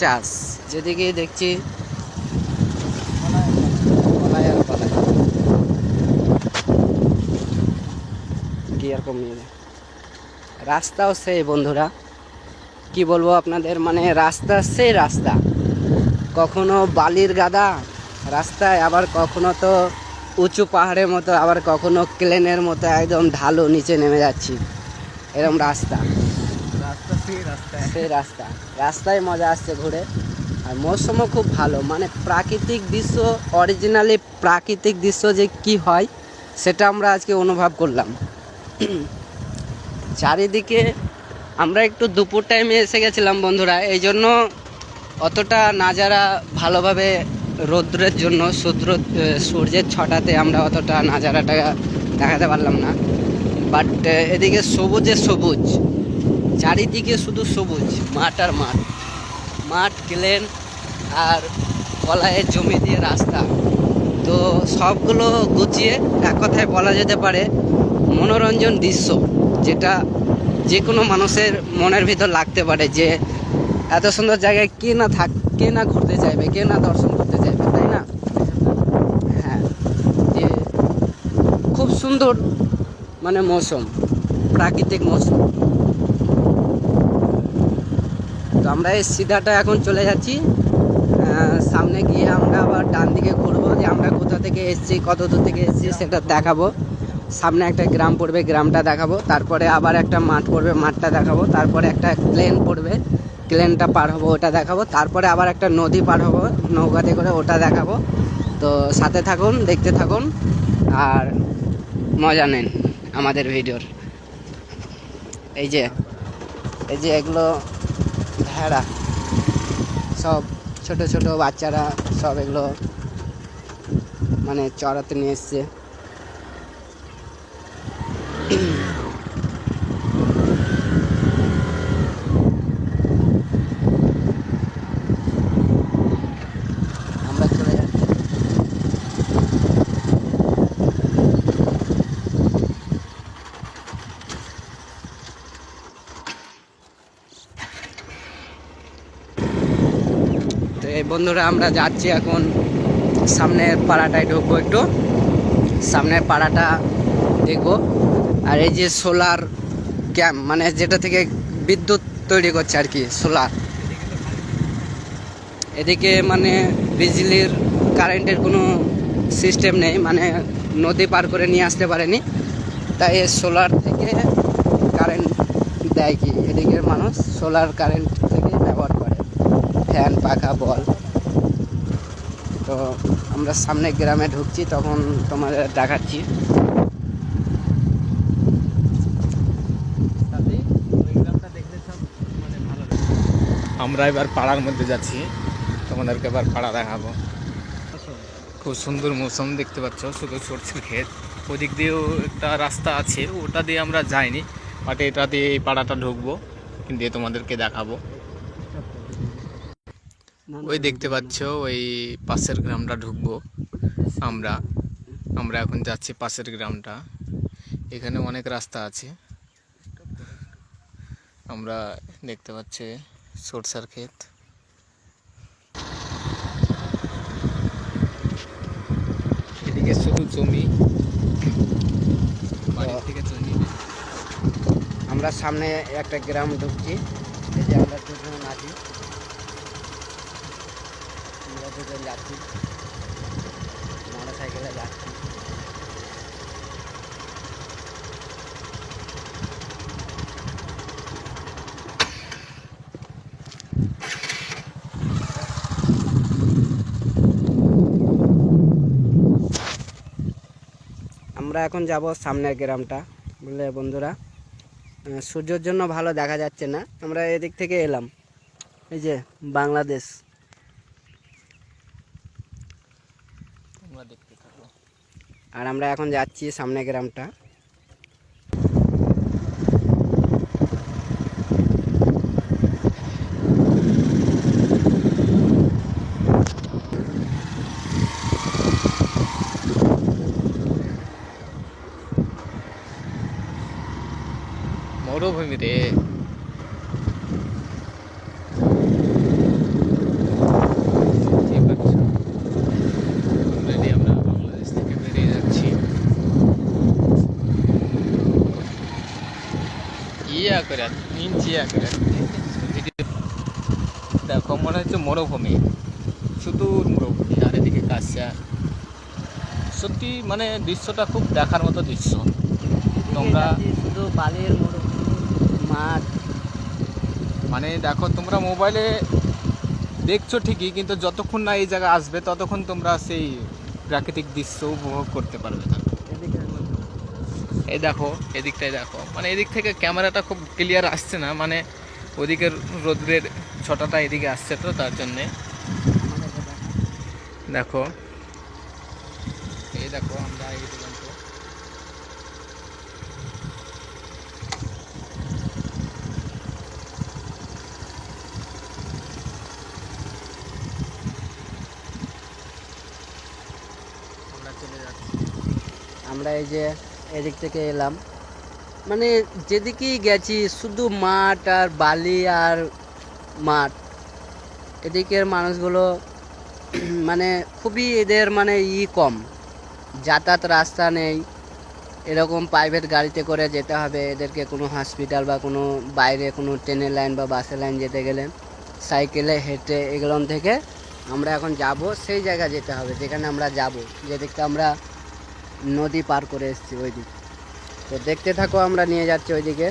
চাষ, যেদিকে দেখছি পলায় আর পলায়, গিয়ার কমিয়ে দেয়। রাস্তাও সেই বন্ধুরা, কি বলবো আপনাদের, মানে রাস্তা সেই রাস্তা, কখনো বালির গাদা রাস্তায়, আবার কখনো তো উঁচু পাহাড়ের মতো, আবার কখনো ক্লেনের মতো একদম ঢালু নিচে নেমে যাচ্ছি, এরকম রাস্তা। সেই রাস্তা, রাস্তায় মজা আসছে ঘুরে। আর মৌসুমও খুব ভালো, মানে প্রাকৃতিক দৃশ্য, অরিজিনালি প্রাকৃতিক দৃশ্য যে কি হয় সেটা আমরা আজকে অনুভব করলাম। চারিদিকে আমরা একটু দুপুর টাইমে এসে গেছিলাম বন্ধুরা, এই জন্য অতটা নাজারা ভালোভাবে, রৌদ্রের জন্য সূর্যের ছটাতে আমরা অতটা নাজারাটা দেখাতে পারলাম না। বাট এদিকে সবুজে সবুজ, চারিদিকে শুধু সবুজ, মাঠ আর মাঠ, মাঠ, ক্লেন আর কলাইয়ের জমি দিয়ে রাস্তা। তো সবগুলো গুছিয়ে এক কথায় বলা যেতে পারে মনোরঞ্জন দৃশ্য, যেটা যে কোনো মানুষের মনের ভিতর লাগতে পারে যে এত সুন্দর জায়গায় কে না ঘুরতে চাইবে, কে না দর্শন করতে চাইবে, তাই না? হ্যাঁ, যে খুব সুন্দর মানে মৌসুম, প্রাকৃতিক মৌসুম। তো আমরা এই সিধাটা এখন চলে যাচ্ছি, সামনে গিয়ে আমরা আবার ডান দিকে ঘুরবো, যে আমরা কোথা থেকে এসেছি, কত দূর থেকে এসেছি সেটা দেখাবো। সামনে একটা গ্রাম পড়বে, গ্রামটা দেখাবো, তারপরে আবার একটা মাঠ পড়বে, মাঠটা দেখাবো, তারপরে একটা প্লেন পড়বে, প্লেনটা পার হবো, ওটা দেখাবো, তারপরে আবার একটা নদী পার হবো নৌকাতে করে, ওটা দেখাবো। তো সাথে থাকুন, দেখতে থাকুন আর মজা নেন আমাদের ভিডিওর। এই যে এগুলো ভেড়া, সব ছোট ছোট বাচ্চারা সব এগুলো মানে চড়াতে নিয়ে এসছে। আমরা চলে যাচ্ছি। তো এই বন্ধুরা আমরা যাচ্ছি এখন সামনের পাড়াটায় ঢুকবো, একটু সামনের পাড়াটা দেখবো। আর এই যে সোলার ক্যাম্প, মানে যেটা থেকে বিদ্যুৎ তৈরি করছে আর কি, সোলার। এদিকে মানে বিজলির কারেন্টের কোনো সিস্টেম নেই, মানে নদী পার করে নিয়ে আসতে পারেনি, তাই সোলার থেকে কারেন্ট দেয় কি এদিকের মানুষ, সোলার কারেন্ট থেকে ব্যবহার করে, ফ্যান, পাখা, বল। তো আমরা সামনে গ্রামে ঢুকছি, তখন তোমাদের দেখাচ্ছি। আমরা এবার পাড়ার মধ্যে যাচ্ছি, তোমাদেরকে এবার পাড়া দেখাবো। খুব সুন্দর মৌসুম দেখতে পাচ্ছ, শুধু সরষের ক্ষেত। ওদিক দিয়েও একটা রাস্তা আছে, ওটা দিয়ে আমরা যাইনি, বাট এটা দিয়ে এই পাড়াটা ঢুকবো, দিয়ে তোমাদেরকে দেখাবো। ওই দেখতে পাচ্ছ, ওই পাশের গ্রামটা ঢুকবো আমরা। আমরা এখন যাচ্ছি পাশের গ্রামটা, এখানে অনেক রাস্তা আছে। আমরা দেখতে পাচ্ছি সরষের ক্ষেত, এদিকে শুধু জমি, বাড়ির থেকে জমি। আমরা সামনে একটা গ্রাম ঢুকছি, এই যে আমরা দুজন আছি, আমরা দুজন যাচ্ছি, মোটর সাইকেলে যাচ্ছি। আমরা এখন যাব সামনের গ্রামটা, বুঝলে বন্ধুরা। সূর্যের জন্য ভালো দেখা যাচ্ছে না, আমরা এদিক থেকে এলাম, এই যে বাংলাদেশ। আর আমরা এখন যাচ্ছি সামনে গ্রামটা। মরুভূমি রে। করে ইঞ্চি একেবারে। দেখো মনে হচ্ছে মরুভূমি, শুধু মরুভূমি আর এদিকে কাশিয়া। সত্যি মানে দৃশ্যটা খুব দেখার মতো দৃশ্য। তোমরা শুধু বালির মরুভূমি মাঠ। মানে দেখো তোমরা মোবাইলে দেখছো ঠিকই, কিন্তু যতক্ষণ না এই জায়গায় আসবে ততক্ষণ তোমরা সেই প্রাকৃতিক দৃশ্য উপভোগ করতে পারবে না। এই দেখো এদিকটাই দেখো, মানে এদিক থেকে ক্যামেরাটা খুব ক্লিয়ার আসছে না, মানে ওদিকের রোদ্রের ছটাটা এদিকে আসছে তো তার জন্যে। দেখো এই দেখো আমরা এই পর্যন্ত আমরা চলে যাচ্ছি। আমরা এই যে এদিক থেকে এলাম, মানে যেদিকেই গেছি শুধু মাঠ আর বালি আর মাঠ। এদিকের মানুষগুলো মানে খুবই এদের মানে কম, যাতায়াত রাস্তা নেই, এরকম প্রাইভেট গাড়িতে করে যেতে হবে এদেরকে কোনো হসপিটাল বা কোনো বাইরে কোনো ট্রেনের লাইন বা বাসের লাইন যেতে গেলে। সাইকেলে হেঁটে এগুলো থেকে আমরা এখন যাব সেই জায়গায় যেতে হবে যেখানে আমরা যাব, যেদিকটা আমরা নদী পার করে এসেছি ওই দিক। তো দেখতে থাকো, আমরা নিয়ে যাচ্ছি ওইদিকে।